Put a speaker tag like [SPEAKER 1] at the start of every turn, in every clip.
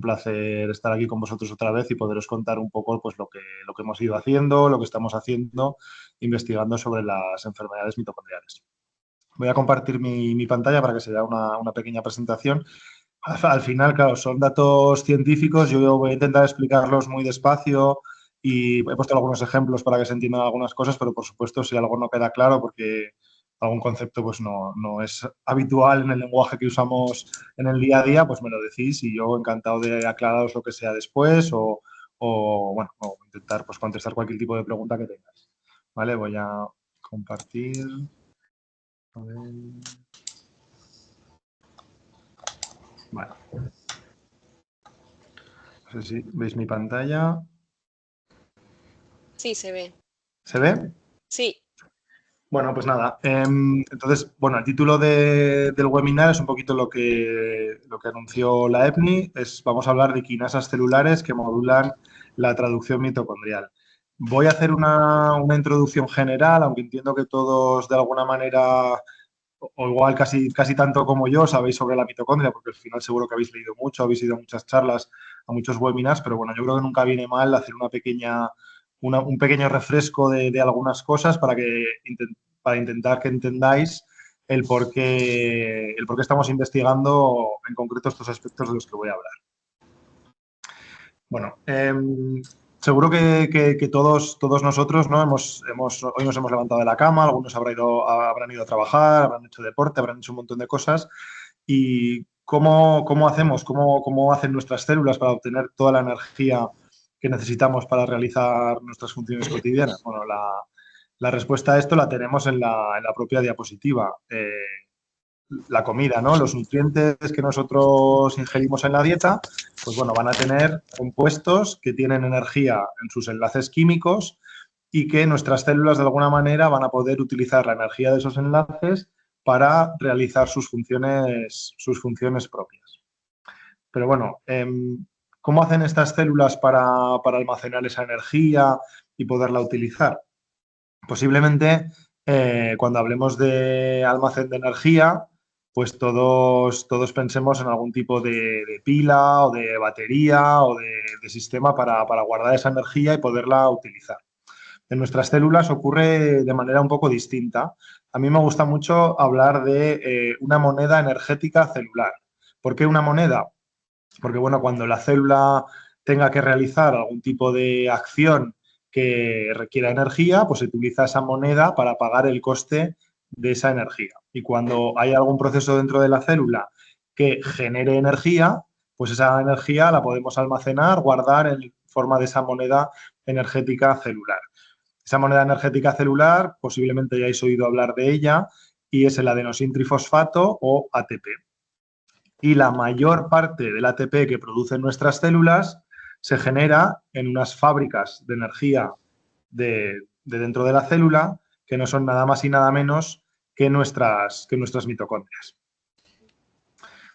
[SPEAKER 1] placer estar aquí con vosotros otra vez y poderos contar un poco pues, lo que hemos ido haciendo, lo que estamos haciendo, investigando sobre las enfermedades mitocondriales. Voy a compartir mi pantalla para que se vea una pequeña presentación. Al final, claro, son datos científicos, yo voy a intentar explicarlos muy despacio y he puesto algunos ejemplos para que se entiendan algunas cosas, pero por supuesto si algo no queda claro porque algún concepto pues no es habitual en el lenguaje que usamos en el día a día, pues me lo decís y yo encantado de aclararos lo que sea después o intentar pues contestar cualquier tipo de pregunta que tengáis. Vale, voy a compartir. A ver. Vale. No sé si veis mi pantalla.
[SPEAKER 2] Sí, se ve.
[SPEAKER 1] ¿Se ve?
[SPEAKER 2] Sí.
[SPEAKER 1] Bueno, pues nada. Entonces, bueno, el título del webinar es un poquito lo que anunció la EPNI. Vamos a hablar de quinasas celulares que modulan la traducción mitocondrial. Voy a hacer una introducción general, aunque entiendo que todos de alguna manera, o igual casi tanto como yo, sabéis sobre la mitocondria, porque al final seguro que habéis leído mucho, habéis ido a muchas charlas, a muchos webinars, pero bueno, yo creo que nunca viene mal hacer un pequeño refresco de algunas cosas para intentar que entendáis el por qué estamos investigando en concreto estos aspectos de los que voy a hablar. Bueno, seguro que todos nosotros, ¿no? Hoy nos hemos levantado de la cama, algunos habrán ido a trabajar, habrán hecho deporte, habrán hecho un montón de cosas. ¿Y cómo hacemos? ¿Cómo hacen nuestras células para obtener toda la energía que necesitamos para realizar nuestras funciones cotidianas? Bueno, la respuesta a esto la tenemos en la propia diapositiva. La comida, ¿no? Los nutrientes que nosotros ingerimos en la dieta, pues bueno, van a tener compuestos que tienen energía en sus enlaces químicos y que nuestras células de alguna manera van a poder utilizar la energía de esos enlaces para realizar sus funciones propias. Pero bueno, ¿cómo hacen estas células para almacenar esa energía y poderla utilizar? Posiblemente cuando hablemos de almacén de energía, pues todos pensemos en algún tipo de pila o de batería o de sistema para guardar esa energía y poderla utilizar. En nuestras células ocurre de manera un poco distinta. A mí me gusta mucho hablar de una moneda energética celular. ¿Por qué una moneda? Porque, bueno, cuando la célula tenga que realizar algún tipo de acción que requiera energía, pues se utiliza esa moneda para pagar el coste de esa energía. Y cuando hay algún proceso dentro de la célula que genere energía, pues esa energía la podemos almacenar, guardar en forma de esa moneda energética celular. Esa moneda energética celular, posiblemente hayáis oído hablar de ella, y es el adenosintrifosfato o ATP. Y la mayor parte del ATP que producen nuestras células se genera en unas fábricas de energía de dentro de la célula que no son nada más y nada menos que nuestras mitocondrias.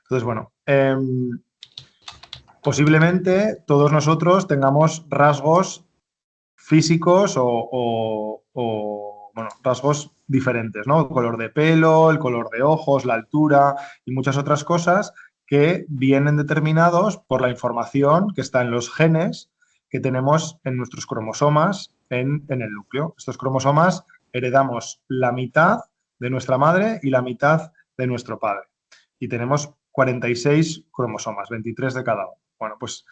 [SPEAKER 1] Entonces, bueno, posiblemente todos nosotros tengamos rasgos físicos bueno, rasgos diferentes, ¿no? El color de pelo, el color de ojos, la altura y muchas otras cosas que vienen determinados por la información que está en los genes que tenemos en nuestros cromosomas en el núcleo. Estos cromosomas heredamos la mitad de nuestra madre y la mitad de nuestro padre. Y tenemos 46 cromosomas, 23 de cada uno. Bueno, pues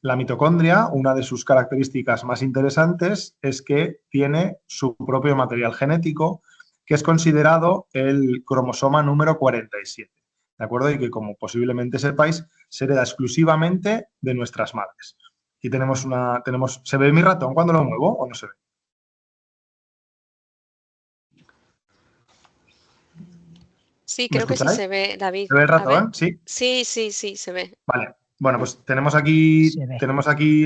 [SPEAKER 1] la mitocondria, una de sus características más interesantes es que tiene su propio material genético, que es considerado el cromosoma número 47, ¿de acuerdo? Y que, como posiblemente sepáis, se hereda exclusivamente de nuestras madres. Aquí ¿se ve mi ratón cuando lo muevo o no se ve?
[SPEAKER 2] Sí,
[SPEAKER 1] ¿Me
[SPEAKER 2] creo que sí
[SPEAKER 1] escucháis?
[SPEAKER 2] se ve, David.
[SPEAKER 1] ¿Se ve el
[SPEAKER 2] A ver.
[SPEAKER 1] ratón? Sí.
[SPEAKER 2] Sí, se ve.
[SPEAKER 1] Vale. Bueno, pues tenemos aquí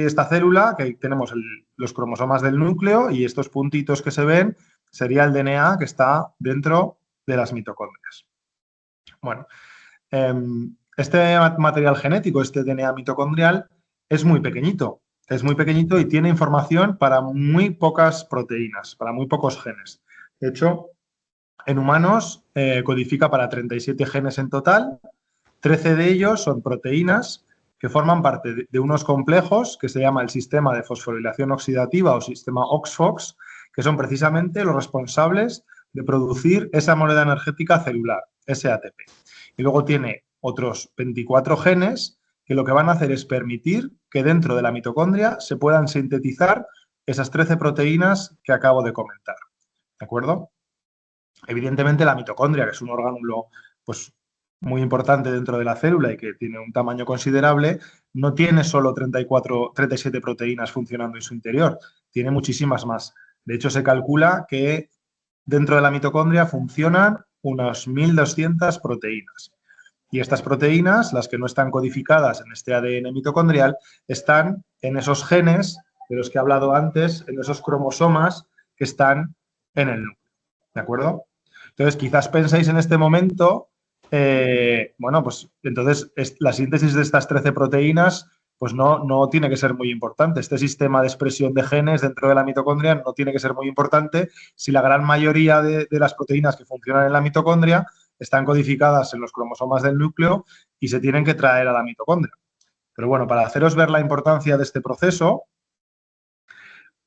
[SPEAKER 1] esta célula, que tenemos los cromosomas del núcleo y estos puntitos que se ven sería el DNA que está dentro de las mitocondrias. Bueno, este material genético, este DNA mitocondrial, es muy pequeñito y tiene información para muy pocas proteínas, para muy pocos genes. De hecho, en humanos codifica para 37 genes en total, 13 de ellos son proteínas que forman parte de unos complejos que se llama el sistema de fosforilación oxidativa o sistema OXFOX, que son precisamente los responsables de producir esa moneda energética celular, ese ATP. Y luego tiene otros 24 genes que lo que van a hacer es permitir que dentro de la mitocondria se puedan sintetizar esas 13 proteínas que acabo de comentar. ¿De acuerdo? Evidentemente la mitocondria, que es un orgánulo pues, muy importante dentro de la célula y que tiene un tamaño considerable, no tiene solo 37 proteínas funcionando en su interior, tiene muchísimas más. De hecho, se calcula que dentro de la mitocondria funcionan unas 1.200 proteínas. Y estas proteínas, las que no están codificadas en este ADN mitocondrial, están en esos genes de los que he hablado antes, en esos cromosomas que están en el núcleo. ¿De acuerdo? Entonces, quizás penséis en este momento, bueno, pues entonces la síntesis de estas 13 proteínas pues no tiene que ser muy importante. Este sistema de expresión de genes dentro de la mitocondria no tiene que ser muy importante si la gran mayoría de las proteínas que funcionan en la mitocondria están codificadas en los cromosomas del núcleo y se tienen que traer a la mitocondria. Pero bueno, para haceros ver la importancia de este proceso,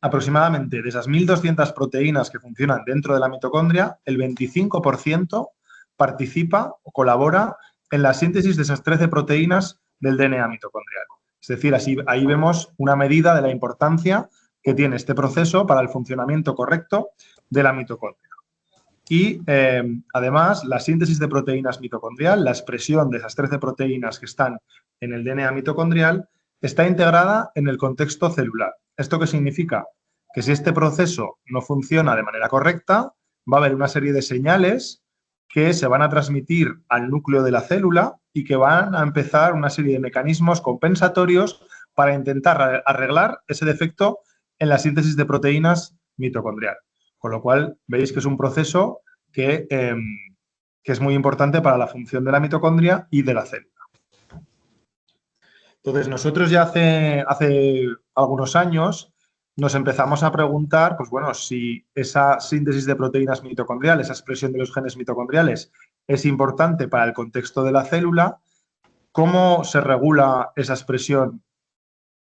[SPEAKER 1] aproximadamente de esas 1.200 proteínas que funcionan dentro de la mitocondria, el 25% participa o colabora en la síntesis de esas 13 proteínas del DNA mitocondrial. Es decir, ahí vemos una medida de la importancia que tiene este proceso para el funcionamiento correcto de la mitocondria. Y además, la síntesis de proteínas mitocondrial, la expresión de esas 13 proteínas que están en el DNA mitocondrial, está integrada en el contexto celular. ¿Esto qué significa? Que si este proceso no funciona de manera correcta, va a haber una serie de señales que se van a transmitir al núcleo de la célula y que van a empezar una serie de mecanismos compensatorios para intentar arreglar ese defecto en la síntesis de proteínas mitocondrial. Con lo cual, veis que es un proceso que es muy importante para la función de la mitocondria y de la célula. Entonces, nosotros ya hace algunos años nos empezamos a preguntar, pues bueno, si esa síntesis de proteínas mitocondriales, esa expresión de los genes mitocondriales es importante para el contexto de la célula, ¿cómo se regula esa expresión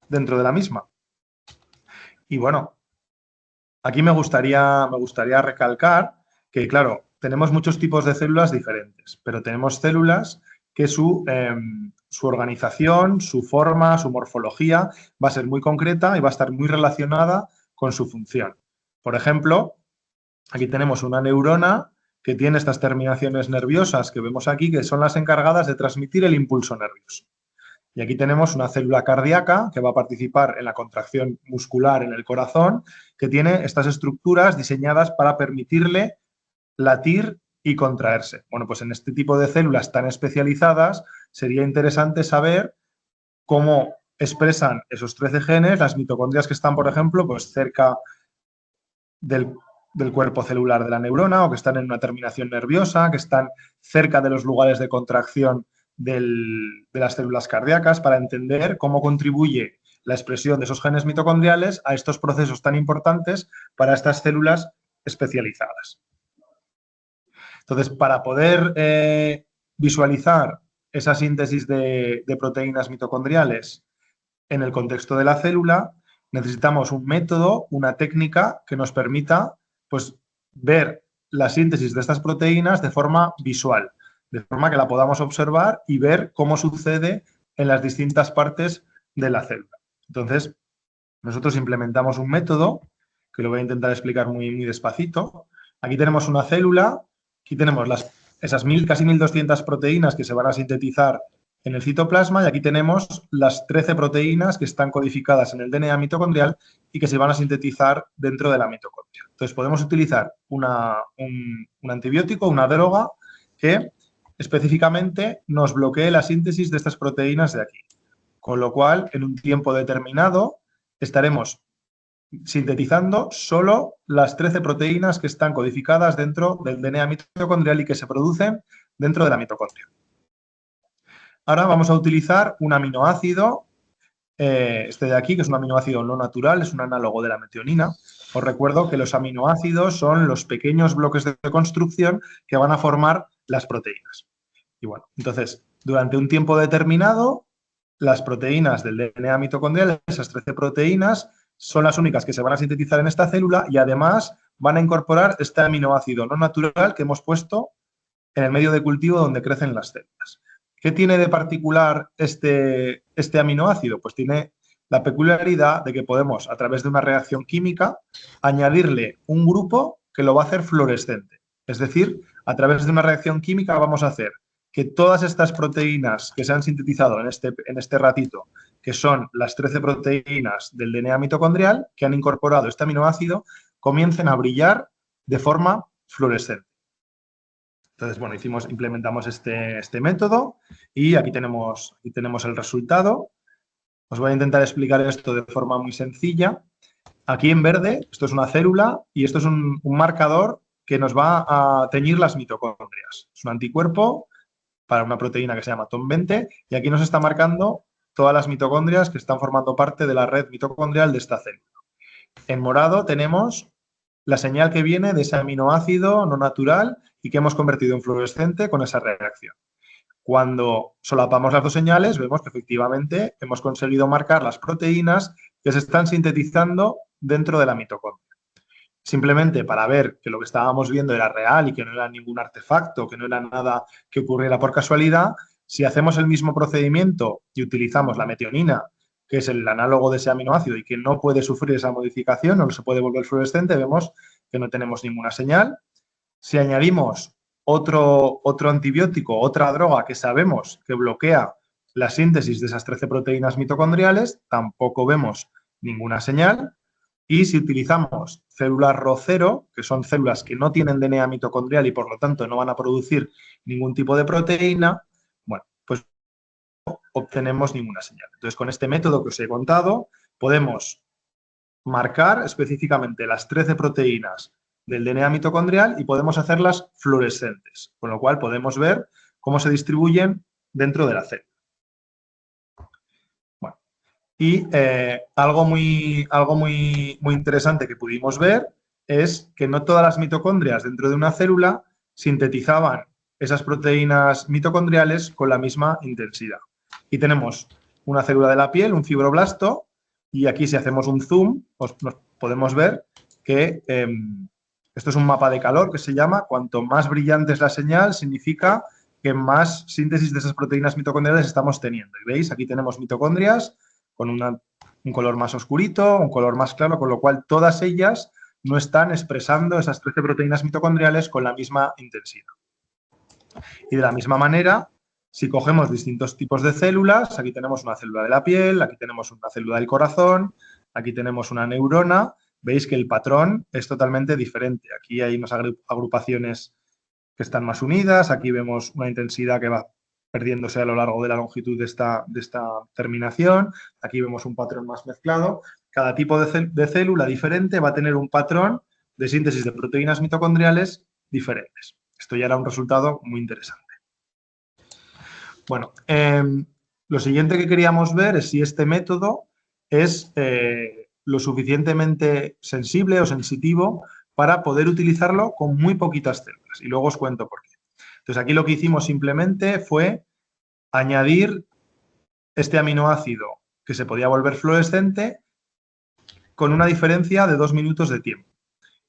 [SPEAKER 1] dentro de la misma? Y bueno, aquí me gustaría recalcar que, claro, tenemos muchos tipos de células diferentes, pero tenemos células que su organización, su forma, su morfología va a ser muy concreta y va a estar muy relacionada con su función. Por ejemplo, aquí tenemos una neurona que tiene estas terminaciones nerviosas que vemos aquí, que son las encargadas de transmitir el impulso nervioso. Y aquí tenemos una célula cardíaca que va a participar en la contracción muscular en el corazón, que tiene estas estructuras diseñadas para permitirle latir y contraerse. Bueno, pues en este tipo de células tan especializadas sería interesante saber cómo expresan esos 13 genes las mitocondrias que están, por ejemplo, pues cerca del cuerpo celular de la neurona o que están en una terminación nerviosa, que están cerca de los lugares de contracción de las células cardíacas, para entender cómo contribuye la expresión de esos genes mitocondriales a estos procesos tan importantes para estas células especializadas. Entonces, para poder visualizar esa síntesis de proteínas mitocondriales en el contexto de la célula, necesitamos un método, una técnica que nos permita pues, ver la síntesis de estas proteínas de forma visual, de forma que la podamos observar y ver cómo sucede en las distintas partes de la célula. Entonces, nosotros implementamos un método que lo voy a intentar explicar muy despacito. Aquí tenemos una célula, aquí tenemos esas casi 1.200 proteínas que se van a sintetizar en el citoplasma y aquí tenemos las 13 proteínas que están codificadas en el DNA mitocondrial y que se van a sintetizar dentro de la mitocondria. Entonces, podemos utilizar un antibiótico, una droga que específicamente nos bloquee la síntesis de estas proteínas de aquí. Con lo cual, en un tiempo determinado, estaremos sintetizando solo las 13 proteínas que están codificadas dentro del DNA mitocondrial y que se producen dentro de la mitocondria. Ahora vamos a utilizar un aminoácido, este de aquí, que es un aminoácido no natural, es un análogo de la metionina. Os recuerdo que los aminoácidos son los pequeños bloques de construcción que van a formar las proteínas. Y bueno, entonces, durante un tiempo determinado, las proteínas del DNA mitocondrial, esas 13 proteínas, son las únicas que se van a sintetizar en esta célula y además van a incorporar este aminoácido no natural que hemos puesto en el medio de cultivo donde crecen las células. ¿Qué tiene de particular este aminoácido? Pues tiene la peculiaridad de que podemos, a través de una reacción química, añadirle un grupo que lo va a hacer fluorescente. Es decir, a través de una reacción química vamos a hacer que todas estas proteínas que se han sintetizado en este ratito, que son las 13 proteínas del DNA mitocondrial, que han incorporado este aminoácido, comiencen a brillar de forma fluorescente. Entonces, bueno, implementamos este método y aquí tenemos el resultado. Os voy a intentar explicar esto de forma muy sencilla. Aquí en verde, esto es una célula y esto es un marcador que nos va a teñir las mitocondrias. Es un anticuerpo para una proteína que se llama TOM20 y aquí nos está marcando todas las mitocondrias que están formando parte de la red mitocondrial de esta célula. En morado tenemos la señal que viene de ese aminoácido no natural y que hemos convertido en fluorescente con esa reacción. Cuando solapamos las dos señales, vemos que efectivamente hemos conseguido marcar las proteínas que se están sintetizando dentro de la mitocondria. Simplemente para ver que lo que estábamos viendo era real y que no era ningún artefacto, que no era nada que ocurriera por casualidad, si hacemos el mismo procedimiento y utilizamos la metionina, que es el análogo de ese aminoácido y que no puede sufrir esa modificación, no se puede volver fluorescente, vemos que no tenemos ninguna señal. Si añadimos otro antibiótico, otra droga que sabemos que bloquea la síntesis de esas 13 proteínas mitocondriales, tampoco vemos ninguna señal. Y si utilizamos células RO0, que son células que no tienen DNA mitocondrial y por lo tanto no van a producir ningún tipo de proteína, bueno, pues no obtenemos ninguna señal. Entonces, con este método que os he contado, podemos marcar específicamente las 13 proteínas del DNA mitocondrial y podemos hacerlas fluorescentes, con lo cual podemos ver cómo se distribuyen dentro de la célula. Bueno, y algo muy interesante que pudimos ver es que no todas las mitocondrias dentro de una célula sintetizaban esas proteínas mitocondriales con la misma intensidad. Y tenemos una célula de la piel, un fibroblasto, y aquí si hacemos un zoom, nos podemos ver que esto es un mapa de calor que se llama, cuanto más brillante es la señal, significa que más síntesis de esas proteínas mitocondriales estamos teniendo. Y veis, aquí tenemos mitocondrias con un color más oscurito, un color más claro, con lo cual todas ellas no están expresando esas 13 proteínas mitocondriales con la misma intensidad. Y de la misma manera, si cogemos distintos tipos de células, aquí tenemos una célula de la piel, aquí tenemos una célula del corazón, aquí tenemos una neurona, veis que el patrón es totalmente diferente. Aquí hay unas agrupaciones que están más unidas, aquí vemos una intensidad que va perdiéndose a lo largo de la longitud de esta terminación, aquí vemos un patrón más mezclado. Cada tipo de célula diferente va a tener un patrón de síntesis de proteínas mitocondriales diferentes. Esto ya era un resultado muy interesante. Bueno, lo siguiente que queríamos ver es si este método es lo suficientemente sensible o sensitivo para poder utilizarlo con muy poquitas células. Y luego os cuento por qué. Entonces, aquí lo que hicimos simplemente fue añadir este aminoácido que se podía volver fluorescente con una diferencia de 2 minutos de tiempo.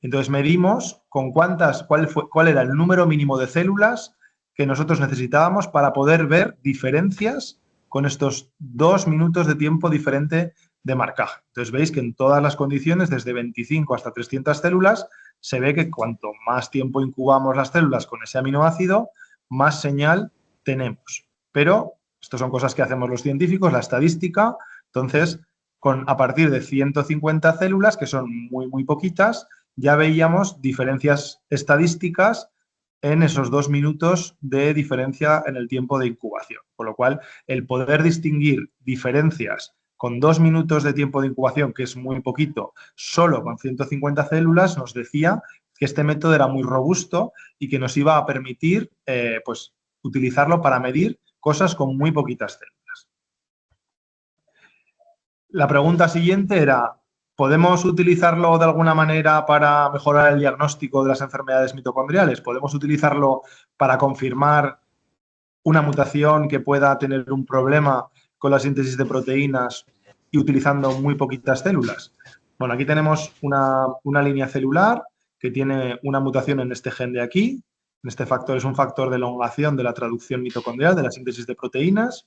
[SPEAKER 1] Entonces, medimos cuál era el número mínimo de células que nosotros necesitábamos para poder ver diferencias con estos 2 minutos de tiempo diferente de marcaje. Entonces, veis que en todas las condiciones, desde 25 hasta 300 células, se ve que cuanto más tiempo incubamos las células con ese aminoácido, más señal tenemos. Pero esto son cosas que hacemos los científicos, la estadística. Entonces, a partir de 150 células, que son muy poquitas, ya veíamos diferencias estadísticas en esos 2 minutos de diferencia en el tiempo de incubación. Con lo cual, el poder distinguir diferencias con 2 minutos de tiempo de incubación, que es muy poquito, solo con 150 células, nos decía que este método era muy robusto y que nos iba a permitir pues, utilizarlo para medir cosas con muy poquitas células. La pregunta siguiente era, ¿podemos utilizarlo de alguna manera para mejorar el diagnóstico de las enfermedades mitocondriales? ¿Podemos utilizarlo para confirmar una mutación que pueda tener un problema con la síntesis de proteínas y utilizando muy poquitas células? Bueno, aquí tenemos una línea celular que tiene una mutación en este gen de aquí. Este factor es un factor de elongación de la traducción mitocondrial, de la síntesis de proteínas.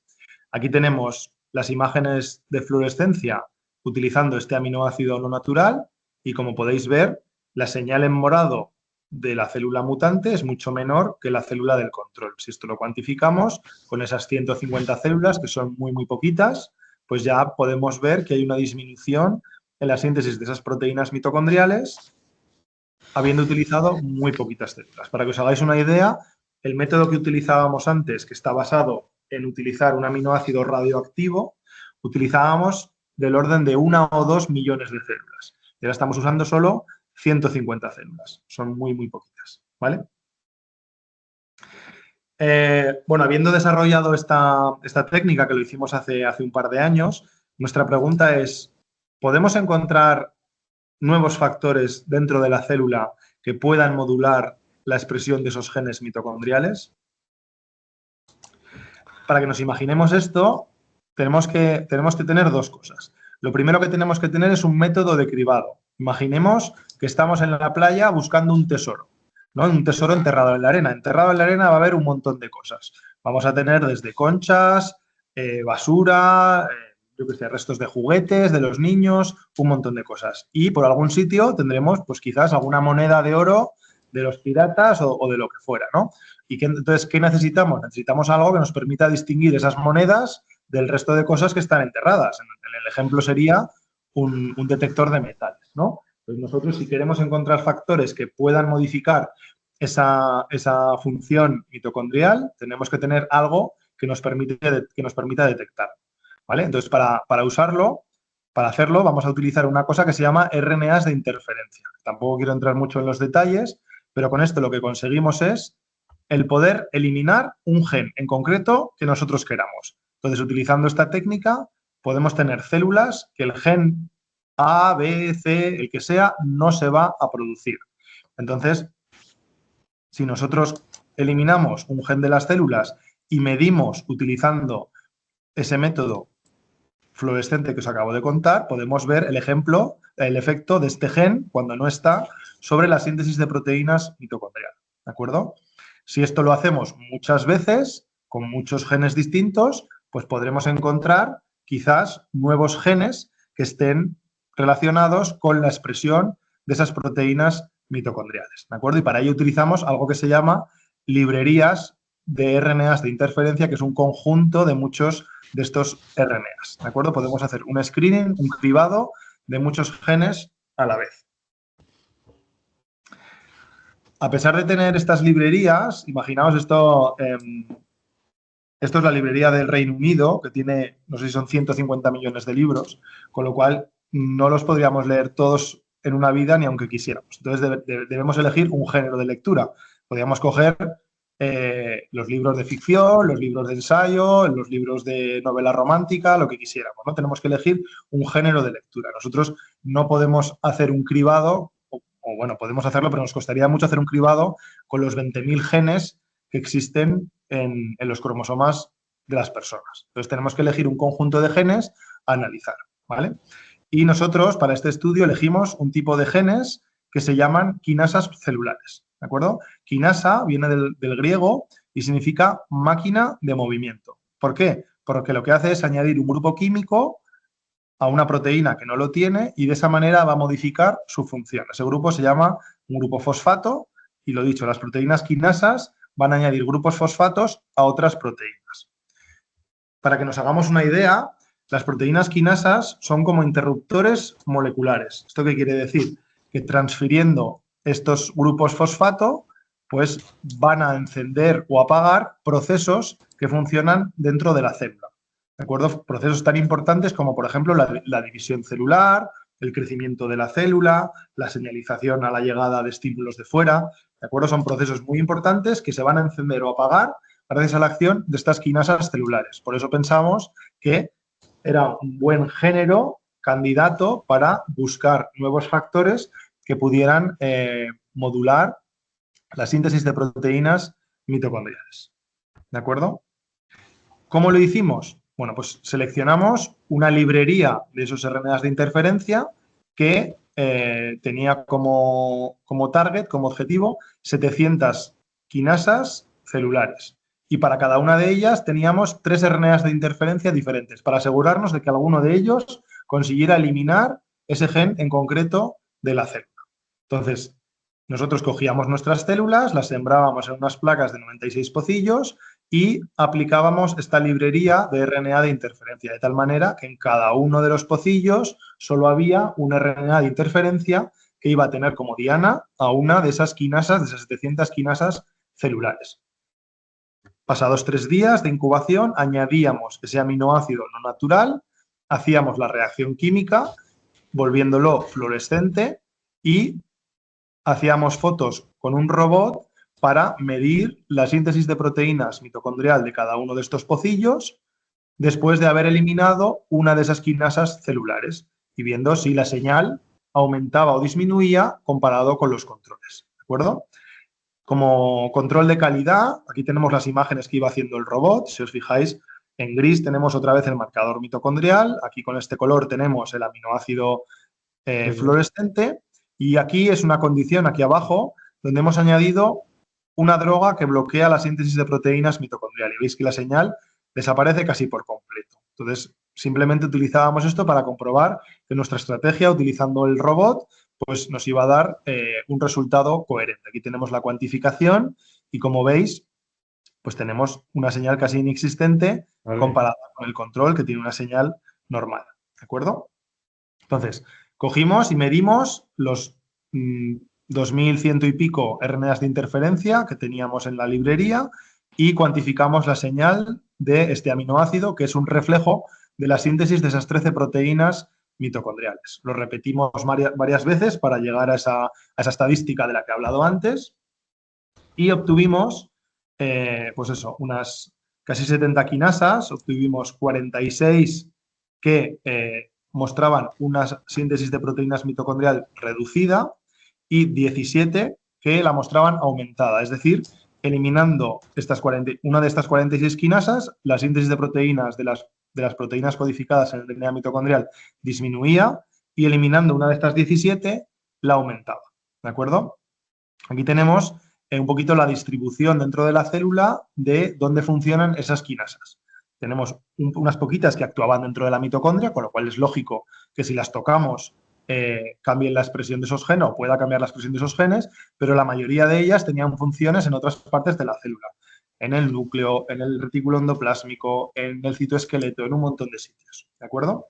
[SPEAKER 1] Aquí tenemos las imágenes de fluorescencia utilizando este aminoácido no natural y, como podéis ver, la señal en morado de la célula mutante es mucho menor que la célula del control. Si esto lo cuantificamos con esas 150 células, que son muy, muy poquitas, pues ya podemos ver que hay una disminución en la síntesis de esas proteínas mitocondriales habiendo utilizado muy poquitas células. Para que os hagáis una idea, el método que utilizábamos antes, que está basado en utilizar un aminoácido radioactivo, utilizábamos del orden de 1 o 2 millones de células. Y ahora estamos usando solo 150 células. Son muy, muy poquitas, ¿vale? Bueno, habiendo desarrollado esta técnica, que lo hicimos hace un par de años, nuestra pregunta es, ¿podemos encontrar nuevos factores dentro de la célula que puedan modular la expresión de esos genes mitocondriales? Para que nos imaginemos esto, tenemos que tener dos cosas. Lo primero que tenemos que tener es un método de cribado. Imaginemos que estamos en la playa buscando un tesoro, ¿no? Un tesoro enterrado en la arena. Enterrado en la arena va a haber un montón de cosas. Vamos a tener desde conchas, basura, yo qué sé, restos de juguetes de los niños, un montón de cosas. Y por algún sitio tendremos, pues quizás alguna moneda de oro de los piratas o de lo que fuera, ¿no? Y entonces, ¿qué necesitamos? Necesitamos algo que nos permita distinguir esas monedas del resto de cosas que están enterradas. En el ejemplo sería un detector de metales, ¿no? Pues nosotros, si queremos encontrar factores que puedan modificar esa función mitocondrial, tenemos que tener algo que nos permita detectar, ¿vale? Entonces, para usarlo, para hacerlo, vamos a utilizar una cosa que se llama RNAs de interferencia. Tampoco quiero entrar mucho en los detalles, pero con esto lo que conseguimos es el poder eliminar un gen en concreto que nosotros queramos. Entonces, utilizando esta técnica, podemos tener células que el gen A, B, C, el que sea, no se va a producir. Entonces, si nosotros eliminamos un gen de las células y medimos utilizando ese método fluorescente que os acabo de contar, podemos ver el efecto de este gen, cuando no está, sobre la síntesis de proteínas mitocondrial. ¿De acuerdo? Si esto lo hacemos muchas veces, con muchos genes distintos, pues podremos encontrar quizás nuevos genes que estén relacionados con la expresión de esas proteínas mitocondriales. ¿De acuerdo? Y para ello utilizamos algo que se llama librerías de RNAs de interferencia, que es un conjunto de muchos de estos RNAs. ¿De acuerdo? Podemos hacer un screening, un cribado de muchos genes a la vez. A pesar de tener estas librerías, imaginaos esto, esto es la librería del Reino Unido, que tiene, no sé si son 150 millones de libros, con lo cual no los podríamos leer todos en una vida ni aunque quisiéramos. Entonces debemos elegir un género de lectura. Podríamos coger los libros de ficción, los libros de ensayo, los libros de novela romántica, lo que quisiéramos, ¿no? Tenemos que elegir un género de lectura. Nosotros no podemos hacer un cribado, o bueno, podemos hacerlo, pero nos costaría mucho hacer un cribado con los 20.000 genes que existen en los cromosomas de las personas. Entonces, tenemos que elegir un conjunto de genes a analizar, ¿vale? Y nosotros, para este estudio, elegimos un tipo de genes que se llaman quinasas celulares, ¿de acuerdo? Quinasa viene del griego y significa máquina de movimiento. ¿Por qué? Porque lo que hace es añadir un grupo químico a una proteína que no lo tiene y de esa manera va a modificar su función. Ese grupo se llama un grupo fosfato y, lo dicho, las proteínas quinasas van a añadir grupos fosfatos a otras proteínas. Para que nos hagamos una idea, las proteínas quinasas son como interruptores moleculares. ¿Esto qué quiere decir? Que transfiriendo estos grupos fosfato, pues van a encender o apagar procesos que funcionan dentro de la célula. ¿De acuerdo? Procesos tan importantes como, por ejemplo, la división celular, el crecimiento de la célula, la señalización a la llegada de estímulos de fuera. ¿De acuerdo? Son procesos muy importantes que se van a encender o apagar gracias a la acción de estas quinasas celulares. Por eso pensamos que era un buen género candidato para buscar nuevos factores que pudieran modular la síntesis de proteínas mitocondriales. ¿De acuerdo? ¿Cómo lo hicimos? Bueno, pues seleccionamos una librería de esos RNAs de interferencia que tenía como target, como objetivo, 700 quinasas celulares. Y para cada una de ellas teníamos 3 RNAs de interferencia diferentes para asegurarnos de que alguno de ellos consiguiera eliminar ese gen en concreto de la célula. Entonces, nosotros cogíamos nuestras células, las sembrábamos en unas placas de 96 pocillos y aplicábamos esta librería de RNA de interferencia, de tal manera que en cada uno de los pocillos solo había un RNA de interferencia que iba a tener como diana a una de esas quinasas, de esas 700 quinasas celulares. Pasados 3 días de incubación, añadíamos ese aminoácido no natural, hacíamos la reacción química, volviéndolo fluorescente y hacíamos fotos con un robot para medir la síntesis de proteínas mitocondrial de cada uno de estos pocillos después de haber eliminado una de esas quinasas celulares y viendo si la señal aumentaba o disminuía comparado con los controles. ¿De acuerdo? Como control de calidad, aquí tenemos las imágenes que iba haciendo el robot. Si os fijáis, en gris tenemos otra vez el marcador mitocondrial. Aquí con este color tenemos el aminoácido fluorescente. Y aquí es una condición, aquí abajo, donde hemos añadido una droga que bloquea la síntesis de proteínas mitocondrial. Y veis que la señal desaparece casi por completo. Entonces, simplemente utilizábamos esto para comprobar que nuestra estrategia, utilizando el robot, pues nos iba a dar un resultado coherente. Aquí tenemos la cuantificación y, como veis, pues tenemos una señal casi inexistente comparada con el control, que tiene una señal normal. ¿De acuerdo? Entonces, cogimos y medimos los 2100 y pico RNAs de interferencia que teníamos en la librería y cuantificamos la señal de este aminoácido, que es un reflejo de la síntesis de esas 13 proteínas mitocondriales. Lo repetimos varias veces para llegar a esa estadística de la que he hablado antes y obtuvimos, pues eso, unas casi 70 quinasas, obtuvimos 46 que mostraban una síntesis de proteínas mitocondrial reducida y 17 que la mostraban aumentada, es decir, eliminando una de estas 46 quinasas, la síntesis de proteínas de las proteínas codificadas en el DNA mitocondrial disminuía y eliminando una de estas 17 la aumentaba. ¿De acuerdo? Aquí tenemos un poquito la distribución dentro de la célula de dónde funcionan esas quinasas. Tenemos unas poquitas que actuaban dentro de la mitocondria, con lo cual es lógico que si las tocamos cambien la expresión de esos genes o pueda cambiar la expresión de esos genes, pero la mayoría de ellas tenían funciones en otras partes de la célula, en el núcleo, en el retículo endoplásmico, en el citoesqueleto, en un montón de sitios, ¿de acuerdo?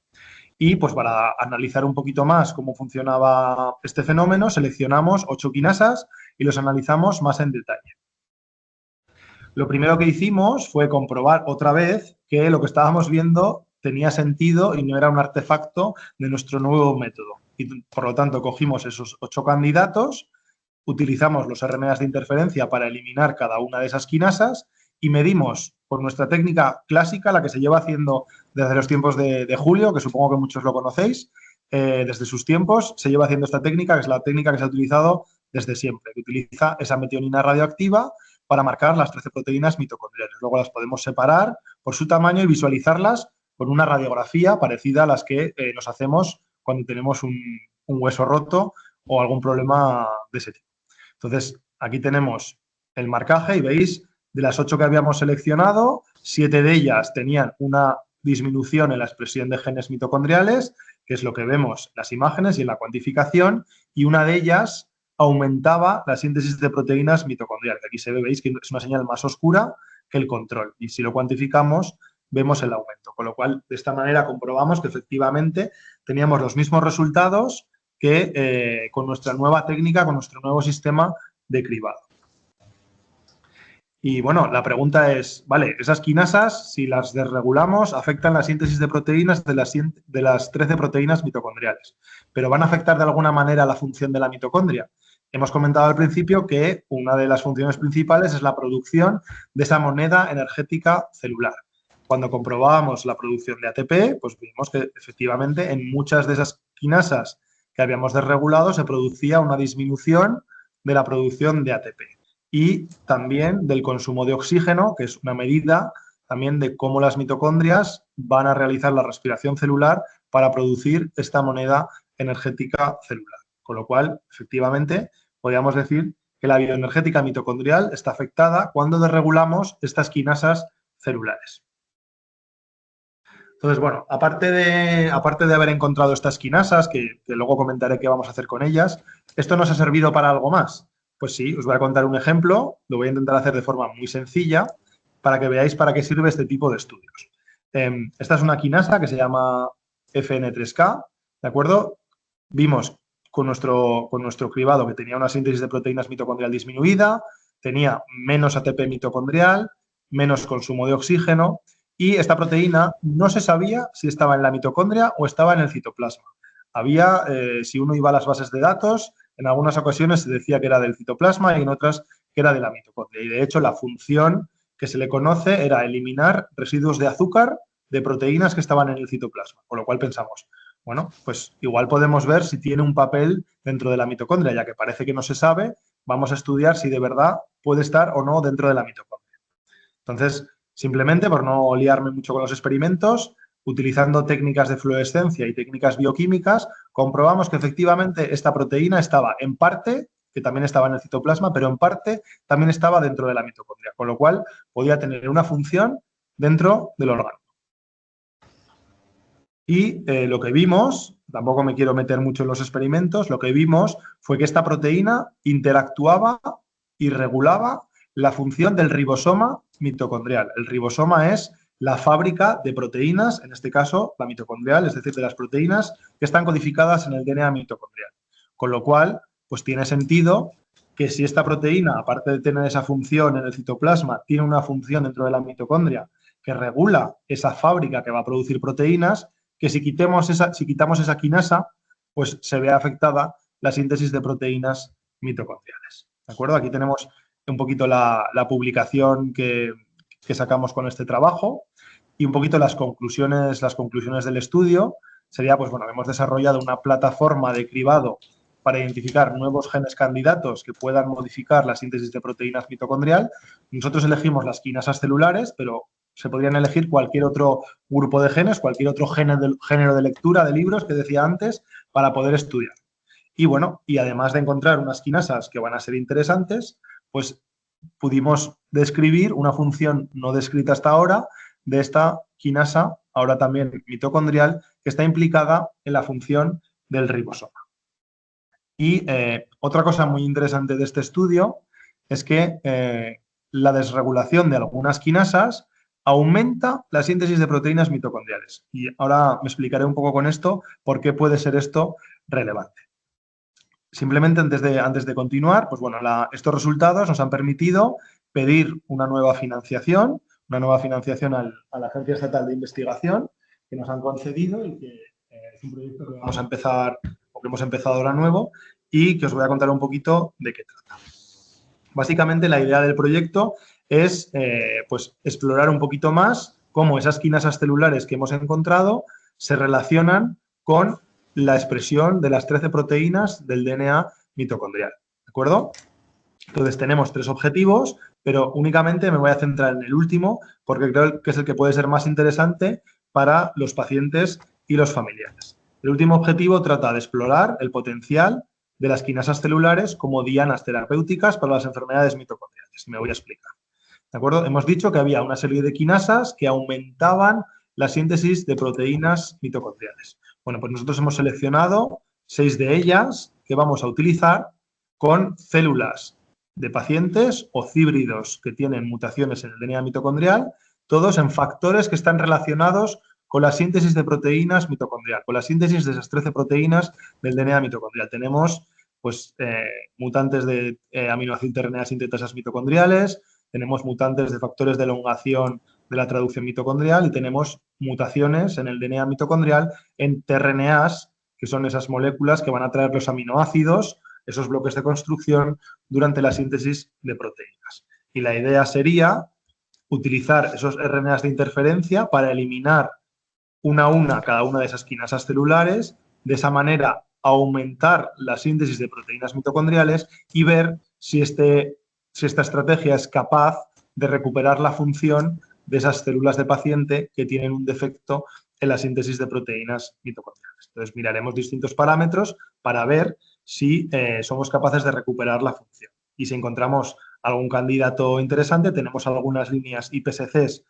[SPEAKER 1] Y pues para analizar un poquito más cómo funcionaba este fenómeno, seleccionamos 8 quinasas y los analizamos más en detalle. Lo primero que hicimos fue comprobar otra vez que lo que estábamos viendo tenía sentido y no era un artefacto de nuestro nuevo método. Y por lo tanto cogimos esos 8 candidatos, utilizamos los RNAs de interferencia para eliminar cada una de esas quinasas y medimos por nuestra técnica clásica, la que se lleva haciendo desde los tiempos de Julio, que supongo que muchos lo conocéis, desde sus tiempos se lleva haciendo esta técnica, que es la técnica que se ha utilizado desde siempre, que utiliza esa metionina radioactiva para marcar las 13 proteínas mitocondriales. Luego las podemos separar por su tamaño y visualizarlas con una radiografía parecida a las que nos hacemos cuando tenemos un hueso roto o algún problema de ese tipo. Entonces, aquí tenemos el marcaje y veis, de las 8 que habíamos seleccionado, 7 de ellas tenían una disminución en la expresión de genes mitocondriales, que es lo que vemos en las imágenes y en la cuantificación, y una de ellas aumentaba la síntesis de proteínas mitocondriales. Aquí se ve, veis que es una señal más oscura que el control, y si lo cuantificamos, vemos el aumento. Con lo cual, de esta manera comprobamos que efectivamente teníamos los mismos resultados que con nuestra nueva técnica, con nuestro nuevo sistema de cribado. Y bueno, la pregunta es, vale, esas quinasas, si las desregulamos, afectan la síntesis de proteínas de las 13 proteínas mitocondriales, pero ¿van a afectar de alguna manera la función de la mitocondria? Hemos comentado al principio que una de las funciones principales es la producción de esa moneda energética celular. Cuando comprobábamos la producción de ATP, pues vimos que efectivamente en muchas de esas quinasas que habíamos desregulado se producía una disminución de la producción de ATP y también del consumo de oxígeno, que es una medida también de cómo las mitocondrias van a realizar la respiración celular para producir esta moneda energética celular. Con lo cual, efectivamente, podríamos decir que la bioenergética mitocondrial está afectada cuando desregulamos estas quinasas celulares. Entonces, bueno, aparte de haber encontrado estas quinasas, que luego comentaré qué vamos a hacer con ellas, ¿esto nos ha servido para algo más? Pues sí, os voy a contar un ejemplo, lo voy a intentar hacer de forma muy sencilla para que veáis para qué sirve este tipo de estudios. Esta es una quinasa que se llama FN3K, ¿de acuerdo? Vimos con nuestro cribado que tenía una síntesis de proteínas mitocondrial disminuida, tenía menos ATP mitocondrial, menos consumo de oxígeno, y esta proteína no se sabía si estaba en la mitocondria o estaba en el citoplasma. Si uno iba a las bases de datos, en algunas ocasiones se decía que era del citoplasma y en otras que era de la mitocondria. Y de hecho la función que se le conoce era eliminar residuos de azúcar de proteínas que estaban en el citoplasma. Con lo cual pensamos, bueno, pues igual podemos ver si tiene un papel dentro de la mitocondria, ya que parece que no se sabe, vamos a estudiar si de verdad puede estar o no dentro de la mitocondria. Entonces, simplemente por no liarme mucho con los experimentos, utilizando técnicas de fluorescencia y técnicas bioquímicas, comprobamos que efectivamente esta proteína estaba en parte, que también estaba en el citoplasma, pero en parte también estaba dentro de la mitocondria, con lo cual podía tener una función dentro del órgano. Y lo que vimos, tampoco me quiero meter mucho en los experimentos, lo que vimos fue que esta proteína interactuaba y regulaba la función del ribosoma mitocondrial. El ribosoma es la fábrica de proteínas, en este caso la mitocondrial, es decir, de las proteínas que están codificadas en el DNA mitocondrial. Con lo cual, pues tiene sentido que si esta proteína, aparte de tener esa función en el citoplasma, tiene una función dentro de la mitocondria que regula esa fábrica que va a producir proteínas, que si quitamos esa quinasa, pues se ve afectada la síntesis de proteínas mitocondriales. ¿De acuerdo? Aquí tenemos un poquito la publicación que sacamos con este trabajo y un poquito las conclusiones del estudio. Sería, pues bueno, hemos desarrollado una plataforma de cribado para identificar nuevos genes candidatos que puedan modificar la síntesis de proteínas mitocondrial. Nosotros elegimos las quinasas celulares, pero se podrían elegir cualquier otro grupo de genes, cualquier otro género de lectura de libros que decía antes, para poder estudiar. Y bueno, y además de encontrar unas quinasas que van a ser interesantes, pues pudimos describir una función no descrita hasta ahora de esta quinasa, ahora también mitocondrial, que está implicada en la función del ribosoma. Y otra cosa muy interesante de este estudio es que la desregulación de algunas quinasas aumenta la síntesis de proteínas mitocondriales. Y ahora me explicaré un poco con esto por qué puede ser esto relevante. Simplemente antes de continuar, pues bueno, estos resultados nos han permitido pedir una nueva financiación a la Agencia Estatal de Investigación que nos han concedido y que es un proyecto que vamos a empezar o que hemos empezado ahora nuevo y que os voy a contar un poquito de qué trata. Básicamente la idea del proyecto es pues explorar un poquito más cómo esas quinasas celulares que hemos encontrado se relacionan con la expresión de las 13 proteínas del DNA mitocondrial. ¿De acuerdo? Entonces tenemos 3 objetivos, pero únicamente me voy a centrar en el último porque creo que es el que puede ser más interesante para los pacientes y los familiares. El último objetivo trata de explorar el potencial de las quinasas celulares como dianas terapéuticas para las enfermedades mitocondriales. Me voy a explicar. ¿De acuerdo? Hemos dicho que había una serie de quinasas que aumentaban la síntesis de proteínas mitocondriales. Bueno, pues nosotros hemos seleccionado 6 de ellas que vamos a utilizar con células de pacientes o híbridos que tienen mutaciones en el DNA mitocondrial, todos en factores que están relacionados con la síntesis de proteínas mitocondrial, con la síntesis de esas 13 proteínas del DNA mitocondrial. Tenemos pues, mutantes de aminoácido RNA sintetasas mitocondriales, tenemos mutantes de factores de elongación de la traducción mitocondrial y tenemos mutaciones en el DNA mitocondrial en tRNAs, que son esas moléculas que van a traer los aminoácidos, esos bloques de construcción durante la síntesis de proteínas. Y la idea sería utilizar esos RNAs de interferencia para eliminar una a una cada una de esas quinasas celulares, de esa manera aumentar la síntesis de proteínas mitocondriales y ver si esta estrategia es capaz de recuperar la función de esas células de paciente que tienen un defecto en la síntesis de proteínas mitocondriales. Entonces, miraremos distintos parámetros para ver si somos capaces de recuperar la función. Y si encontramos algún candidato interesante, tenemos algunas líneas iPSCs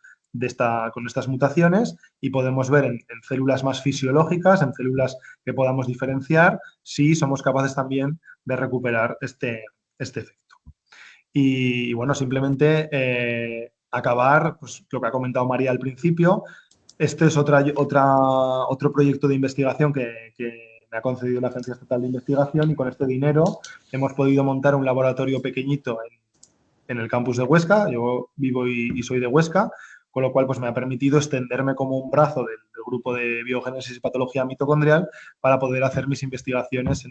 [SPEAKER 1] con estas mutaciones y podemos ver en células más fisiológicas, en células que podamos diferenciar, si somos capaces también de recuperar este efecto. Y bueno, simplemente acabar, pues lo que ha comentado María al principio. Este es otro proyecto de investigación que me ha concedido la Agencia Estatal de Investigación, y con este dinero hemos podido montar un laboratorio pequeñito en el campus de Huesca. Yo vivo y soy de Huesca, con lo cual pues me ha permitido extenderme como un brazo del grupo de biogénesis y patología mitocondrial para poder hacer mis investigaciones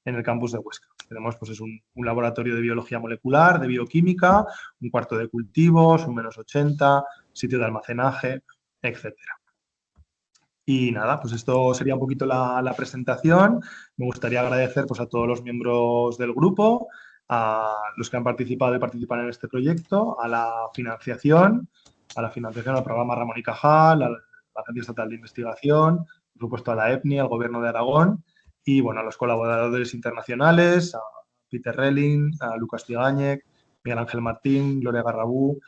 [SPEAKER 1] en el campus de Huesca. Tenemos pues, un laboratorio de biología molecular, de bioquímica, un cuarto de cultivos, un -80, sitio de almacenaje, etcétera. Y nada, pues esto sería un poquito la presentación. Me gustaría agradecer pues, a todos los miembros del grupo, a los que han participado y participan en este proyecto, a la financiación, al programa Ramón y Cajal, a la Agencia Estatal de Investigación, por supuesto a la EPNI, al Gobierno de Aragón, y bueno, a los colaboradores internacionales, a Peter Relling, a Lucas Tigañek, Miguel Ángel Martín, Gloria Garrabú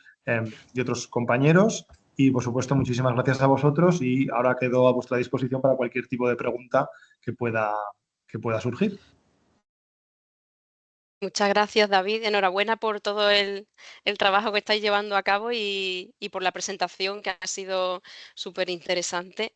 [SPEAKER 1] y otros compañeros. Y, por supuesto, muchísimas gracias a vosotros, y ahora quedo a vuestra disposición para cualquier tipo de pregunta que pueda surgir.
[SPEAKER 2] Muchas gracias, David. Enhorabuena por todo el trabajo que estáis llevando a cabo y por la presentación, que ha sido súper interesante.